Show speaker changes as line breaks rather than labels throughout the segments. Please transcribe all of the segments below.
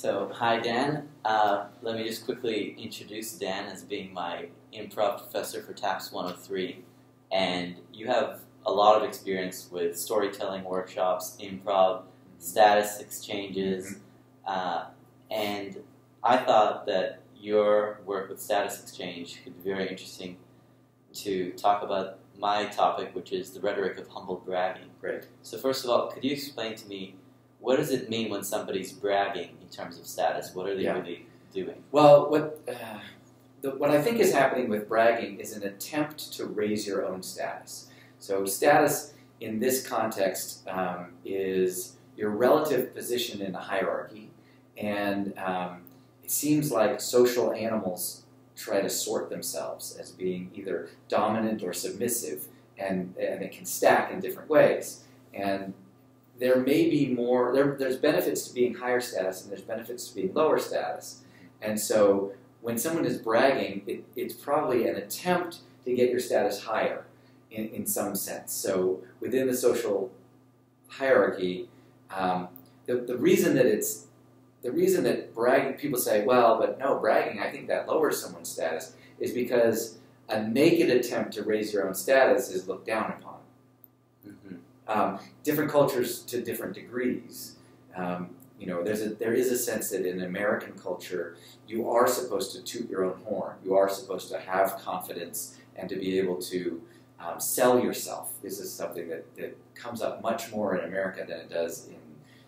So, hi Dan. Let me just quickly introduce Dan as being my improv professor for TAPS 103. And you have a lot of experience with storytelling workshops, improv, status exchanges. And I thought that your work with status exchange could be very interesting to talk about my topic, which is the rhetoric of humble bragging.
Great.
So first of all, could you explain to me, what does it mean when somebody's bragging in terms of status? What are they really doing?
Well, what I think is happening with bragging is an attempt to raise your own status. So status in this context is your relative position in a hierarchy, and it seems like social animals try to sort themselves as being either dominant or submissive, and it can stack in different ways. And there may be more, there's benefits to being higher status and there's benefits to being lower status. And so when someone is bragging, it's probably an attempt to get your status higher in some sense. So within the social hierarchy, the reason that bragging, people say, well, but no, bragging, I think that lowers someone's status, is because a naked attempt to raise your own status is looked down upon. Different cultures to different degrees. There is a sense that in American culture, you are supposed to toot your own horn. You are supposed to have confidence and to be able to sell yourself. This is something that comes up much more in America than it does in,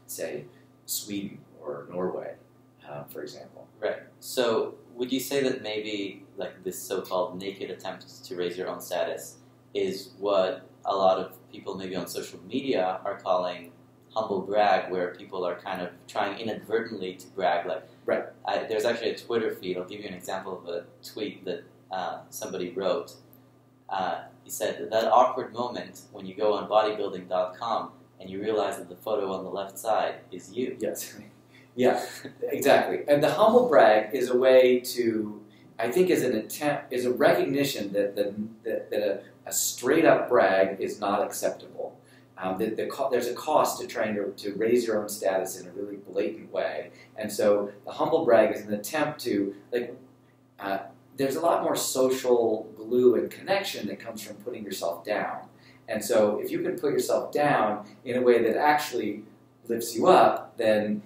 say, Sweden or Norway, for example.
Right. So would you say that maybe like this so-called naked attempt to raise your own status is what a lot of people maybe on social media are calling humble brag, where people are kind of trying inadvertently to brag? Like,
right.
There's actually a Twitter feed. I'll give you an example of a tweet that somebody wrote. He said, that awkward moment when you go on bodybuilding.com and you realize that the photo on the left side is you.
Yes. Yeah, exactly. And the humble brag is a way to, I think, is a recognition that a straight-up brag is not acceptable. There's a cost to trying to raise your own status in a really blatant way. And so the humble brag is an attempt to, there's a lot more social glue and connection that comes from putting yourself down. And so if you can put yourself down in a way that actually lifts you up, then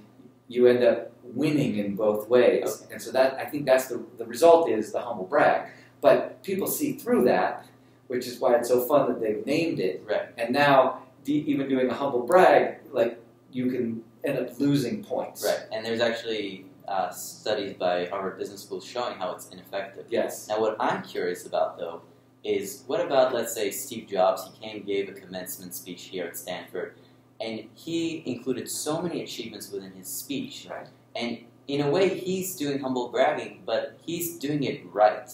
you end up winning in both ways. Okay. And so I think that's the result is the humble brag. But people see through that, which is why it's so fun that they've named it.
Right.
And now, even doing a humble brag, you can end up losing points.
Right. And there's actually studies by Harvard Business School showing how it's ineffective.
Yes.
Now, what I'm curious about, though, is what about, let's say, Steve Jobs? He gave a commencement speech here at Stanford, and he included so many achievements within his speech.
Right.
And in a way, he's doing humble bragging, but he's doing it right.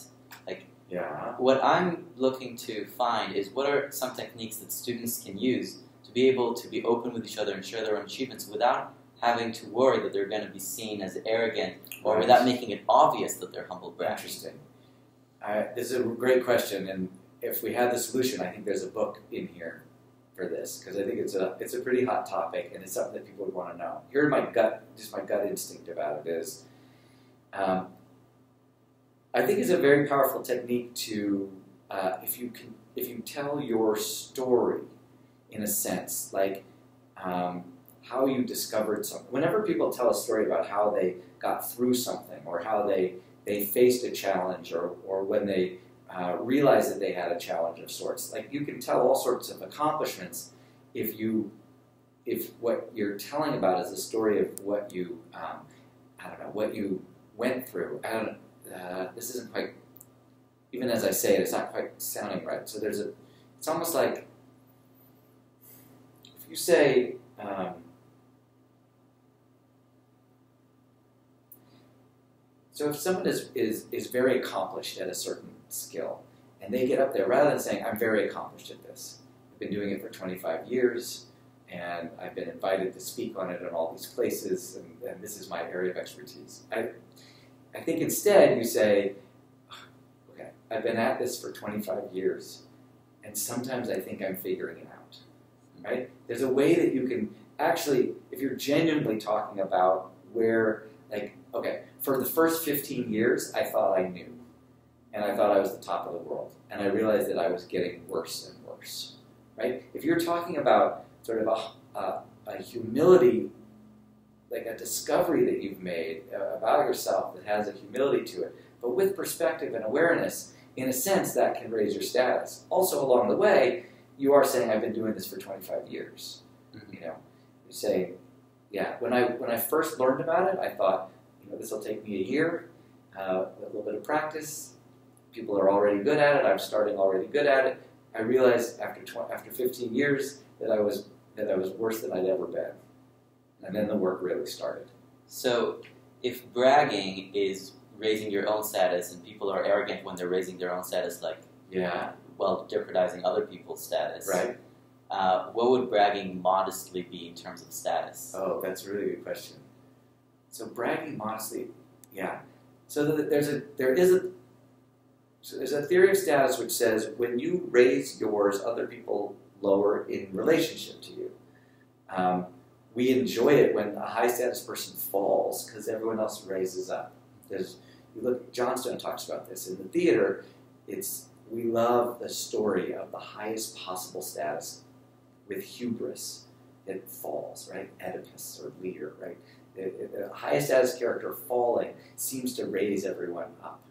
Yeah.
What I'm looking to find is what are some techniques that students can use to be able to be open with each other and share their own achievements without having to worry that they're going to be seen as arrogant or without making it obvious that they're humble bragging.
Interesting. This is a great question, and if we had the solution, I think there's a book in here for this, because I think it's a pretty hot topic, and it's something that people would want to know. Here, my gut instinct about it is, I think it's a very powerful technique to, if you tell your story, in a sense, like how you discovered something. Whenever people tell a story about how they got through something, or how they faced a challenge, or when they realized that they had a challenge of sorts, like you can tell all sorts of accomplishments if what you're telling about is a story of what you, what you went through. This isn't quite, even as I say it, it's not quite sounding right. So it's almost like, if you say, so if someone is very accomplished at a certain skill, and they get up there, rather than saying, I'm very accomplished at this, I've been doing it for 25 years, and I've been invited to speak on it in all these places, and this is my area of expertise. I think instead you say, okay, I've been at this for 25 years, and sometimes I think I'm figuring it out, right? There's a way that you can actually, if you're genuinely talking about where Like, okay, for the first 15 years, I thought I knew. And I thought I was the top of the world. And I realized that I was getting worse and worse, right? If you're talking about sort of a humility, like a discovery that you've made about yourself that has a humility to it, but with perspective and awareness, in a sense, that can raise your status. Also, along the way, you are saying, I've been doing this for 25 years. You know, you're saying, yeah, when I first learned about it, I thought, you know, this will take me a year, a little bit of practice. People are already good at it. I'm starting already good at it. I realized after 15 years that I was worse than I'd ever been, and then the work really started.
So, if bragging is raising your own status, and people are arrogant when they're raising their own status, like while jeopardizing other people's status,
right?
What would bragging modestly be in terms of status?
Oh, that's a really good question. So bragging modestly, yeah. So there's a theory of status which says when you raise yours, other people lower in relationship to you. We enjoy it when a high status person falls because everyone else raises up. Johnstone talks about this in the theater. We love the story of the highest possible status with hubris that falls, right? Oedipus or Lear, right? The highest status character falling seems to raise everyone up.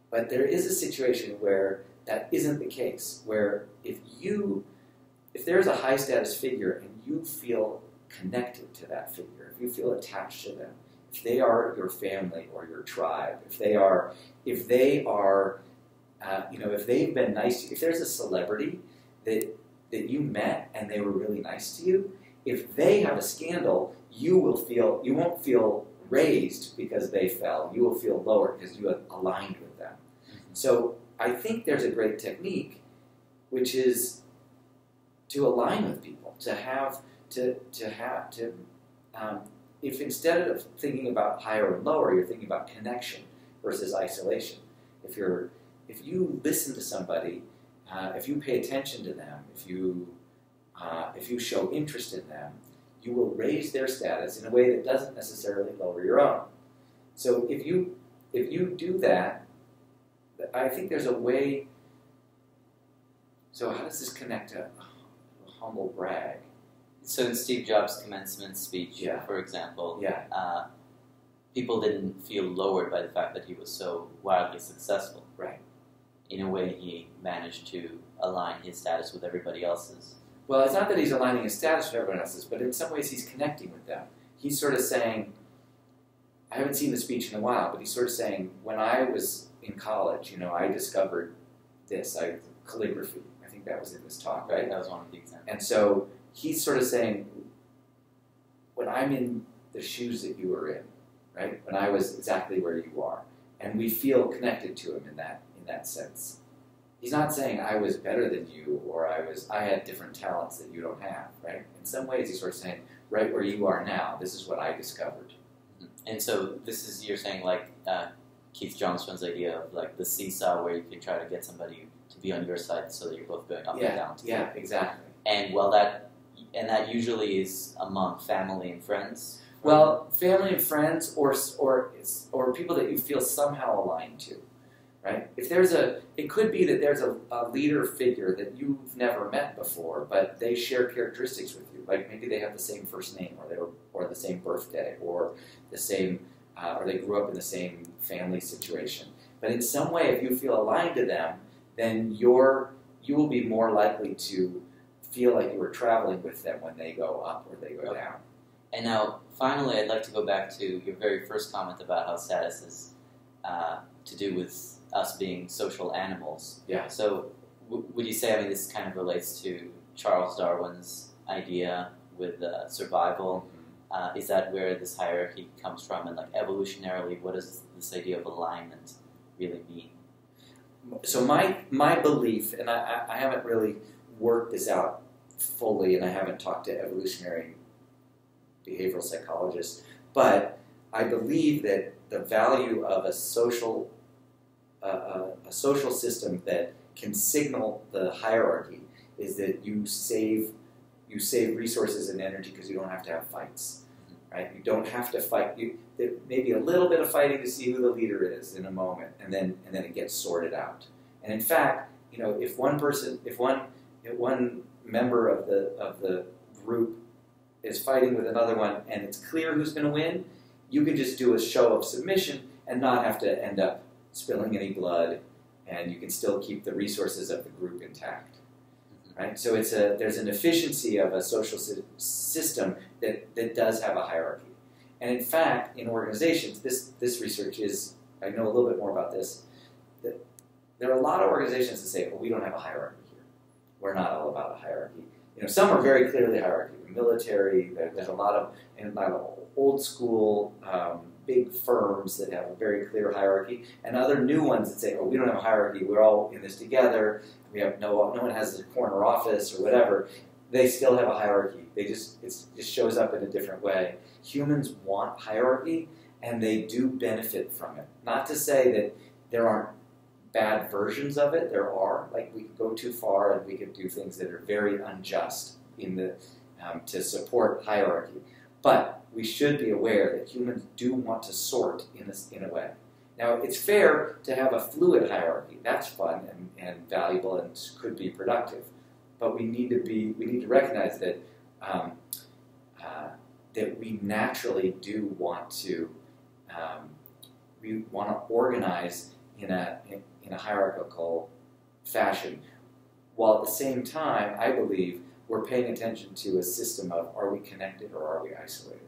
But there is a situation where that isn't the case, where if there's a high status figure and you feel connected to that figure, if you feel attached to them, if they are your family or your tribe, if they've been nice to you, if there's a celebrity that you met and they were really nice to you, if they have a scandal, you won't feel raised because they fell. You will feel lower because you have aligned with them. So I think there's a great technique, which is to align with people, if instead of thinking about higher and lower, you're thinking about connection versus isolation. If you listen to somebody, if you pay attention to them, if you show interest in them, you will raise their status in a way that doesn't necessarily lower your own. So if you do that, I think there's a way. So how does this connect to a humble brag?
So in Steve Jobs' commencement speech, for example, people didn't feel lowered by the fact that he was so wildly successful.
Right.
In a way, he managed to align his status with everybody else's.
Well, it's not that he's aligning his status with everyone else's, but in some ways he's connecting with them. He's sort of saying, I haven't seen the speech in a while, but he's sort of saying, when I was in college, I discovered this, calligraphy. I think that was in this talk, right?
That was one of the examples.
And so he's sort of saying, when I'm in the shoes that you were in, right? When I was exactly where you are, and we feel connected to him in that sense. He's not saying I was better than you or I had different talents that you don't have, right? In some ways he's sort of saying, right where you are now, this is what I discovered.
And so you're saying like Keith Johnstone's idea of like the seesaw where you can try to get somebody to be on your side so that you're both going up and down together.
Yeah, exactly.
And that usually is among family and friends.
Well, family and friends or people that you feel somehow aligned to. Right? It could be that there's a leader figure that you've never met before, but they share characteristics with you. Like maybe they have the same first name, or the same birthday, or the same, or they grew up in the same family situation. But in some way, if you feel aligned to them, then you will be more likely to feel like you were traveling with them when they go up or they go down.
And now, finally, I'd like to go back to your very first comment about how status is to do with us being social animals.
Yeah.
So would you say, this kind of relates to Charles Darwin's idea with survival? Mm-hmm. Is that where this hierarchy comes from? And like evolutionarily, what does this idea of alignment really mean?
So my belief, and I haven't really worked this out fully, and I haven't talked to evolutionary behavioral psychologists, but I believe that the value of a social system that can signal the hierarchy is that you save resources and energy because you don't have to have fights. right? You don't have to fight. There may be a little bit of fighting to see who the leader is in a moment, and then it gets sorted out. And in fact, if one member of the group is fighting with another one, and it's clear who's going to win, you can just do a show of submission and not have to end up spilling any blood, and you can still keep the resources of the group intact. Right? So there's an efficiency of a social system that does have a hierarchy. And in fact, in organizations, this research is, I know a little bit more about this, that there are a lot of organizations that say, well, we don't have a hierarchy here. We're not all about a hierarchy. Some are very clearly hierarchy. The military, there's a lot of old school big firms that have a very clear hierarchy, and other new ones that say, oh, we don't have a hierarchy, we're all in this together, we have no one has a corner office or whatever. They still have a hierarchy. It just shows up in a different way. Humans want hierarchy, and they do benefit from it. Not to say that there aren't bad versions of it. There are. Like, we could go too far, and we could do things that are very unjust to support hierarchy. But we should be aware that humans do want to sort in a way. Now, it's fair to have a fluid hierarchy. That's fun and valuable and could be productive. But we need to recognize that that we naturally do want to organize in a hierarchical fashion, while at the same time, I believe, we're paying attention to a system of, are we connected or are we isolated?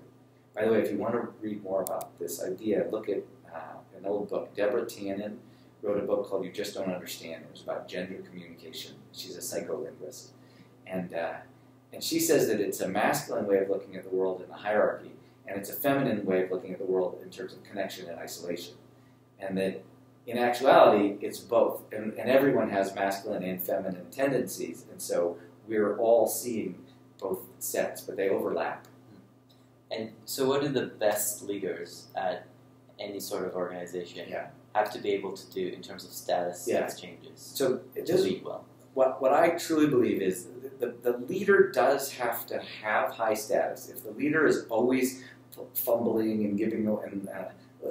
By the way, if you want to read more about this idea, look at an old book. Deborah Tannen wrote a book called You Just Don't Understand. It was about gender communication. She's a psycholinguist. And she says that it's a masculine way of looking at the world in a hierarchy, and it's a feminine way of looking at the world in terms of connection and isolation. And that in actuality, it's both. And everyone has masculine and feminine tendencies, and so we're all seeing both sets, but they overlap.
And so what do the best leaders at any sort of organization have to be able to do in terms of status exchanges to lead well?
What I truly believe is the leader does have to have high status. If the leader is always fumbling and giving and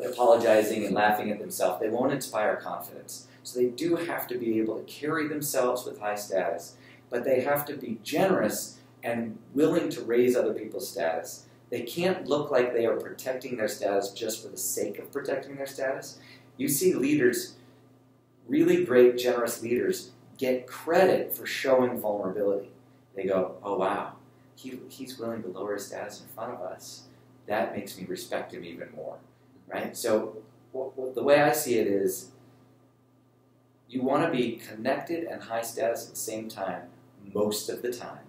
apologizing and laughing at themselves, they won't inspire confidence. So they do have to be able to carry themselves with high status, but they have to be generous and willing to raise other people's status. They can't look like they are protecting their status just for the sake of protecting their status. You see leaders, really great, generous leaders, get credit for showing vulnerability. They go, oh wow, he's willing to lower his status in front of us. That makes me respect him even more, right? So the way I see it is, you want to be connected and high status at the same time most of the time.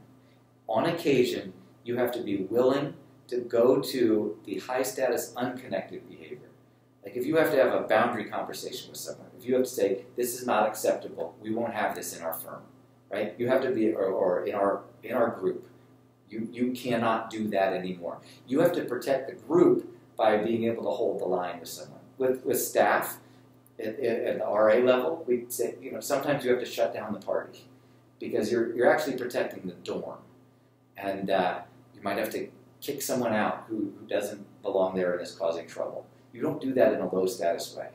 On occasion, you have to be willing to go to the high status unconnected behavior. Like if you have to have a boundary conversation with someone, if you have to say, this is not acceptable, we won't have this in our firm, right? You have to be, or in our group, you cannot do that anymore. You have to protect the group by being able to hold the line with someone. With staff, at the RA level, we say, sometimes you have to shut down the party because you're actually protecting the dorm. And you might have to kick someone out who doesn't belong there and is causing trouble. You don't do that in a low status way.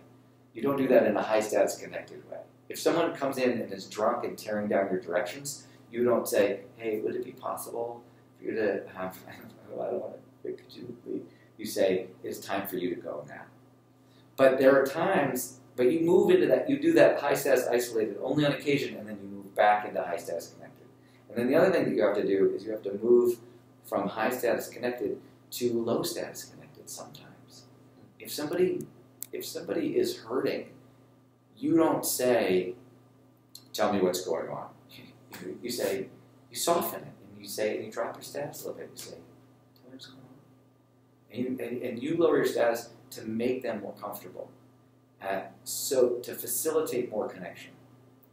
You don't do that in a high status connected way. If someone comes in and is drunk and tearing down your directions, you don't say, hey, would it be possible for you to have, I don't want to, could you leave? You say, it's time for you to go now. But there are times, but you move into that, you do that high status isolated only on occasion, and then you move back into high status connected. And then the other thing that you have to do is you have to move from high status connected to low status connected sometimes. If somebody is hurting, you don't say, tell me what's going on. You say, you soften it, and you drop your status a little bit. You say, tell me what's going on. And you lower your status to make them more comfortable, so to facilitate more connection.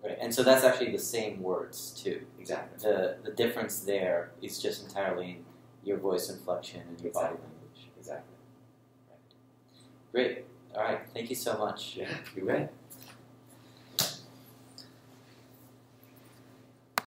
Right, and so that's actually the same words too.
Exactly.
The difference there is just entirely in your voice inflection and your body language.
Exactly.
Right. Great. All right. Thank you so much.
Yeah, you bet.